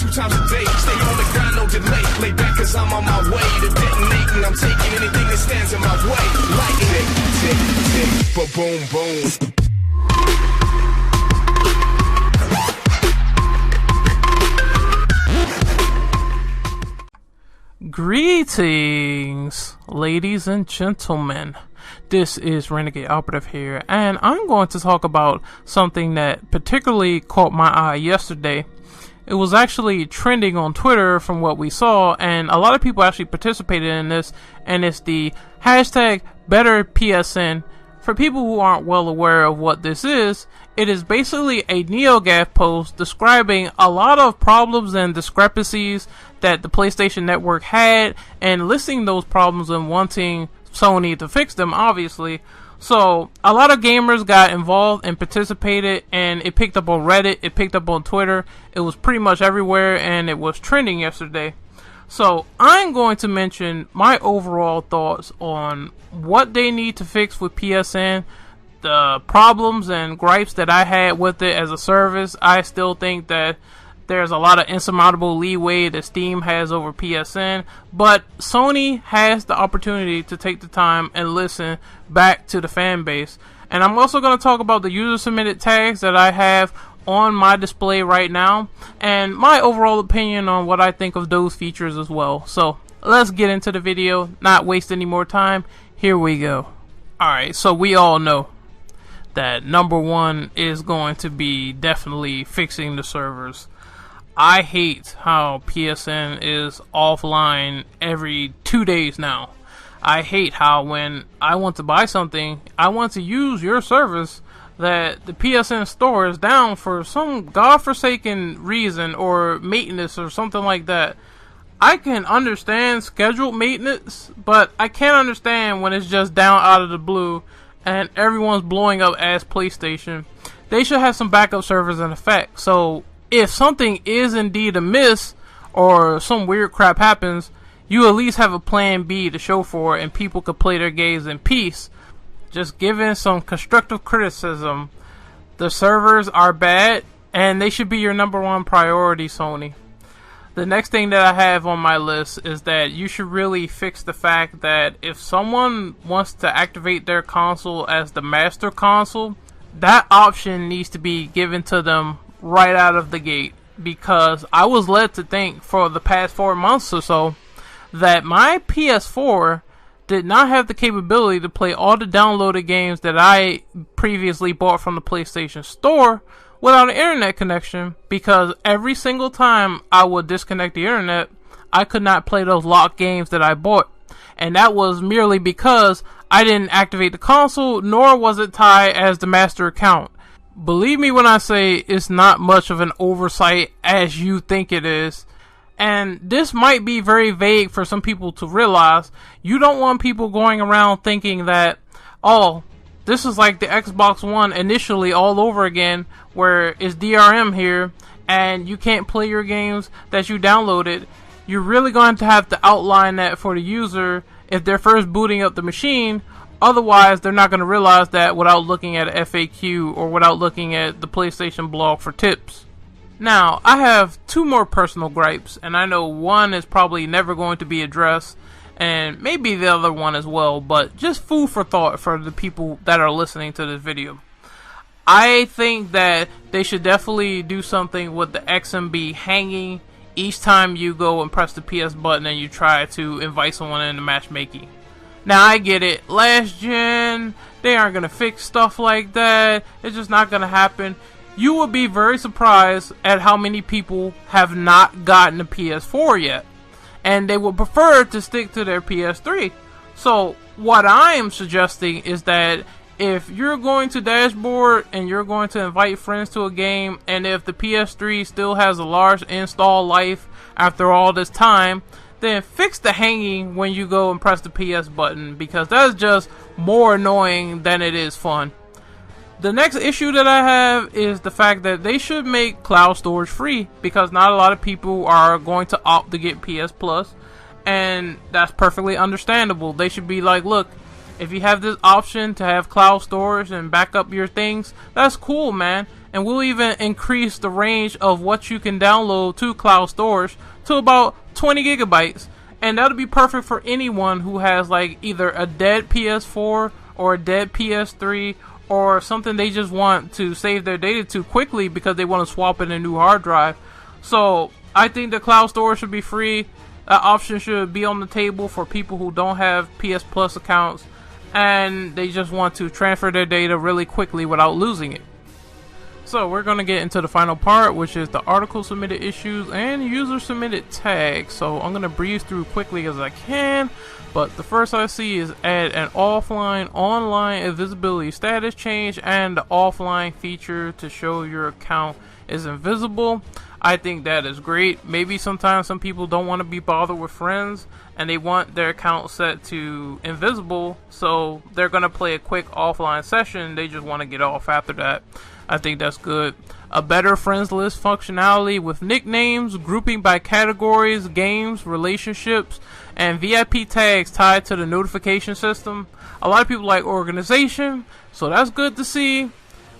2 times a day. Stay on the grind, no delay. Lay back cause I'm on my way to detonating. I'm taking anything that stands in my way. Like tick, tick, tick, ba-boom, boom. Greetings, ladies and gentlemen. This is Renegade Operative here, and I'm going to talk about something that particularly caught my eye yesterday. It was actually trending on Twitter from what we saw, and a lot of people actually participated in this, and it's the hashtag BetterPSN. For people who aren't well aware of what this is, it is basically a NeoGAF post describing a lot of problems and discrepancies that the PlayStation Network had, and listing those problems and wanting Sony to fix them, obviously. So a lot of gamers got involved and participated, and it picked up on Reddit, it picked up on Twitter, it was pretty much everywhere, and it was trending yesterday. So I'm going to mention my overall thoughts on what they need to fix with PSN, the problems and gripes that I had with it as a service. I still think that there's a lot of insurmountable leeway that Steam has over PSN, but Sony has the opportunity to take the time and listen back to the fan base. And I'm also going to talk about the user submitted tags that I have on my display right now, and my overall opinion on what I think of those features as well. So let's get into the video, not waste any more time. Here we go. Alright, so we all know that number one is going to be definitely fixing the servers. I hate how PSN is offline every 2 days now. I hate how when I want to buy something, I want to use your service, that the PSN store is down for some godforsaken reason, or maintenance or something like that. I can understand scheduled maintenance, but I can't understand when it's just down out of the blue and everyone's blowing up as PlayStation. They should have some backup servers in effect, so if something is indeed amiss or some weird crap happens, you at least have a plan B to show for it and people could play their games in peace. Just giving some constructive criticism. The servers are bad, and they should be your number one priority, Sony. The next thing that I have on my list is that you should really fix the fact that if someone wants to activate their console as the master console, that option needs to be given to them right out of the gate. Because I was led to think for the past 4 months or so that my PS4 did not have the capability to play all the downloaded games that I previously bought from the PlayStation Store without an internet connection, because every single time I would disconnect the internet, I could not play those locked games that I bought. And that was merely because I didn't activate the console, nor was it tied as the master account. Believe me when I say it's not much of an oversight as you think it is. And this might be very vague for some people to realize. You don't want people going around thinking that, oh, this is like the Xbox One initially all over again, where it's DRM here, and you can't play your games that you downloaded. You're really going to have to outline that for the user if they're first booting up the machine. Otherwise, they're not going to realize that without looking at a FAQ or without looking at the PlayStation blog for tips. Now, I have 2 more personal gripes, and I know one is probably never going to be addressed, and maybe the other one as well, but just food for thought for the people that are listening to this video. I think that they should definitely do something with the XMB hanging each time you go and press the PS button and you try to invite someone into matchmaking. Now, I get it. Last gen, they aren't going to fix stuff like that. It's just not going to happen. You will be very surprised at how many people have not gotten a PS4 yet, and they would prefer to stick to their PS3. So what I am suggesting is that if you're going to dashboard and you're going to invite friends to a game, and if the PS3 still has a large install life after all this time, then fix the hanging when you go and press the PS button, because that's just more annoying than it is fun. The next issue that I have is the fact that they should make cloud storage free, because not a lot of people are going to opt to get PS Plus, and that's perfectly understandable. They should be like, look, If you have this option to have cloud storage and back up your things, that's cool, man. And we'll even increase the range of what you can download to cloud storage to about 20 gigabytes. And that'll be perfect for anyone who has like either a dead PS4 or a dead PS3 or something they just want to save their data to quickly because they want to swap in a new hard drive. So I think the cloud storage should be free. That option should be on the table for people who don't have PS Plus accounts and they just want to transfer their data really quickly without losing it. So we're going to get into the final part, which is the article submitted issues and user submitted tags. So I'm going to breeze through quickly as I can, but the first I see is add an offline online invisibility status change and the offline feature to show your account is invisible. I think that is great. Maybe sometimes some people don't want to be bothered with friends and they want their account set to invisible, so they're going to play a quick offline session. They just want to get off after that. I think that's good. A better friends list functionality with nicknames, grouping by categories, games, relationships, and VIP tags tied to the notification system. A lot of people like organization, so that's good to see.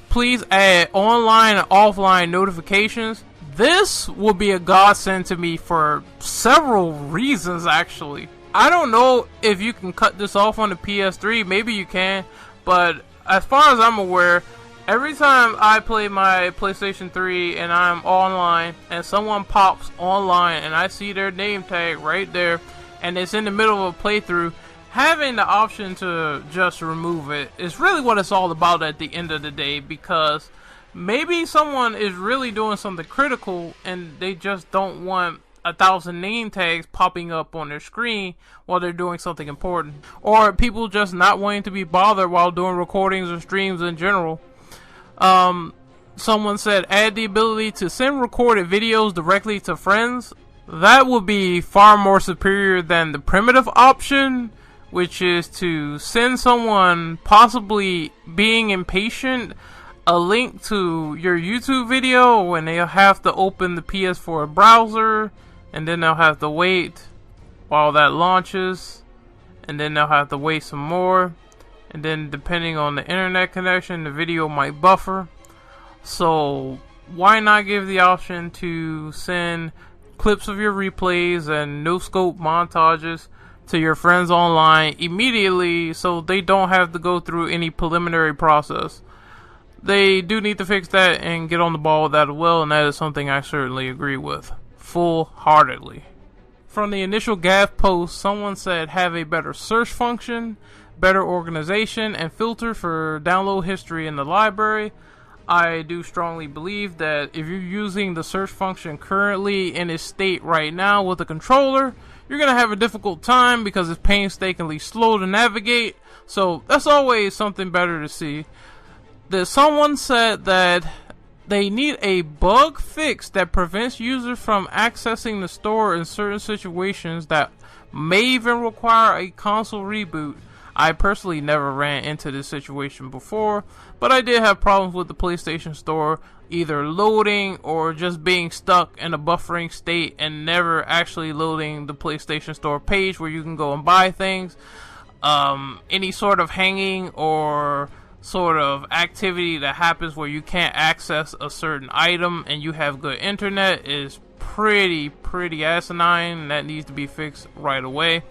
Please add online and offline notifications. This will be a godsend to me for several reasons, actually. I don't know if you can cut this off on the PS3. Maybe you can. But as far as I'm aware, every time I play my PlayStation 3 and I'm online and someone pops online and I see their name tag right there and it's in the middle of a playthrough, having the option to just remove it is really what it's all about at the end of the day, because maybe someone is really doing something critical and they just don't want 1,000 name tags popping up on their screen while they're doing something important. Or people just not wanting to be bothered while doing recordings or streams in general. Someone said add the ability to send recorded videos directly to friends. That would be far more superior than the primitive option, which is to send someone possibly being impatient a link to your YouTube video and they'll have to open the PS4 browser and then they'll have to wait while that launches and then they'll have to wait some more, and then depending on the internet connection the video might buffer. So why not give the option to send clips of your replays and no scope montages to your friends online immediately so they don't have to go through any preliminary process? They do need to fix that and get on the ball with that as well, and that is something I certainly agree with, full-heartedly. From the initial GAF post, someone said have a better search function, better organization, and filter for download history in the library. I do strongly believe that if you're using the search function currently in its state right now with the controller, you're going to have a difficult time because it's painstakingly slow to navigate, so that's always something better to see. That someone said that they need a bug fix that prevents users from accessing the store in certain situations that may even require a console reboot. I personally never ran into this situation before, but I did have problems with the PlayStation Store either loading or just being stuck in a buffering state and never actually loading the PlayStation Store page where you can go and buy things. Any sort of hanging or sort of activity that happens where you can't access a certain item and you have good internet is pretty asinine, and that needs to be fixed right away.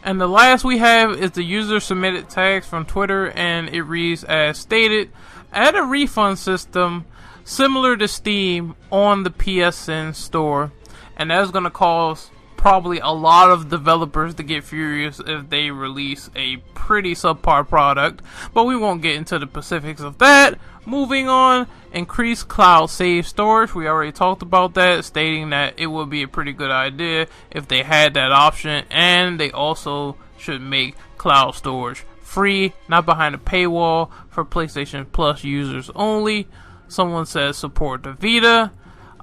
And the last we have is the user submitted tags from Twitter, and it reads as stated, add a refund system similar to Steam on the PSN store. And that's going to cause probably a lot of developers to get furious if they release a pretty subpar product, but we won't get into the specifics of that. Moving on, increase cloud save storage. We already talked about that, stating that it would be a pretty good idea if they had that option, and they also should make cloud storage free, not behind a paywall, for PlayStation Plus users only. Someone says support the Vita.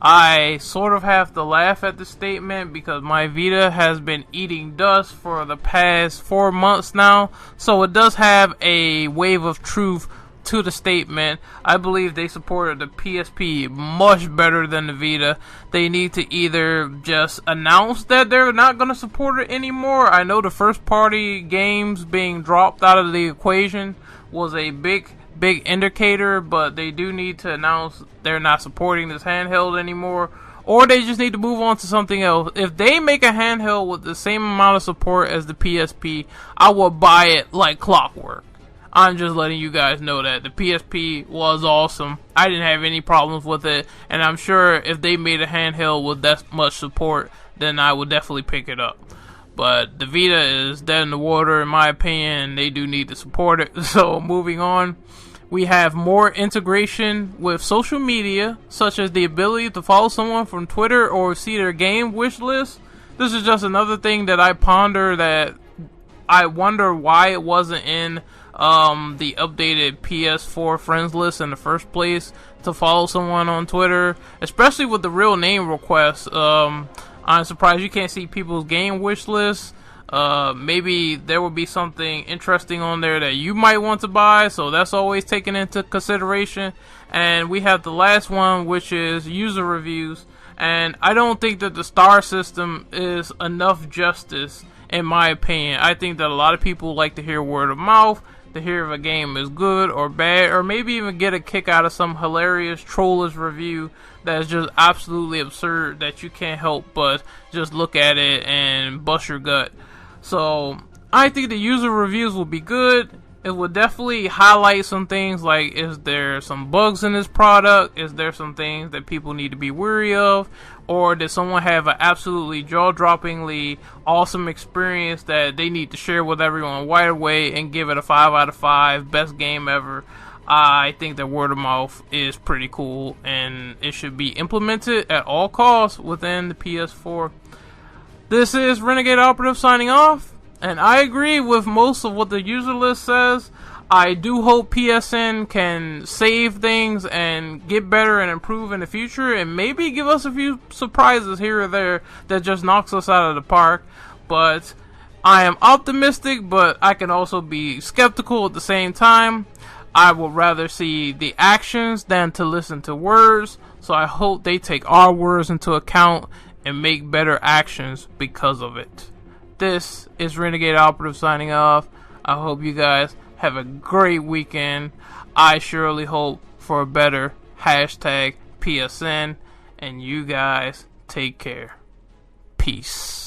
I sort of have to laugh at the statement because my Vita has been eating dust for the past 4 months now, so it does have a wave of truth to the statement. I believe they supported the PSP much better than the Vita. They need to either just announce that they're not going to support it anymore. I know the first party games being dropped out of the equation was a big indicator, but they do need to announce they're not supporting this handheld anymore, or they just need to move on to something else. If they make a handheld with the same amount of support as the PSP, I will buy it like clockwork. I'm just letting you guys know that the PSP was awesome. I didn't have any problems with it, and I'm sure if they made a handheld with that much support, then I would definitely pick it up. But the Vita is dead in the water, in my opinion. They do need to support it. So moving on, we have more integration with social media, such as the ability to follow someone from Twitter or see their game wish list. This is just another thing that I ponder, that I wonder why it wasn't in the updated PS4 friends list in the first place, to follow someone on Twitter, especially with the real name request. I'm surprised you can't see people's game wish lists. Maybe there will be something interesting on there that you might want to buy, so that's always taken into consideration. And we have the last one, which is user reviews, and I don't think that the star system is enough justice, in my opinion. I think that a lot of people like to hear word of mouth, to hear if a game is good or bad, or maybe even get a kick out of some hilarious trollish review that is just absolutely absurd, that you can't help but just look at it and bust your gut. So I think the user reviews will be good. It will definitely highlight some things, like, is there some bugs in this product? Is there some things that people need to be wary of? Or did someone have an absolutely jaw-droppingly awesome experience that they need to share with everyone right away and give it a 5 out of 5, best game ever? I think that word of mouth is pretty cool, and it should be implemented at all costs within the PS4. This is Renegade Operative signing off, and I agree with most of what the user list says. I do hope PSN can save things and get better and improve in the future, and maybe give us a few surprises here or there that just knocks us out of the park. But I am optimistic, but I can also be skeptical at the same time. I would rather see the actions than to listen to words, so I hope they take our words into account and make better actions because of it. This is Renegade Operative signing off. I hope you guys have a great weekend. I surely hope for a better #PSN, and you guys take care. Peace.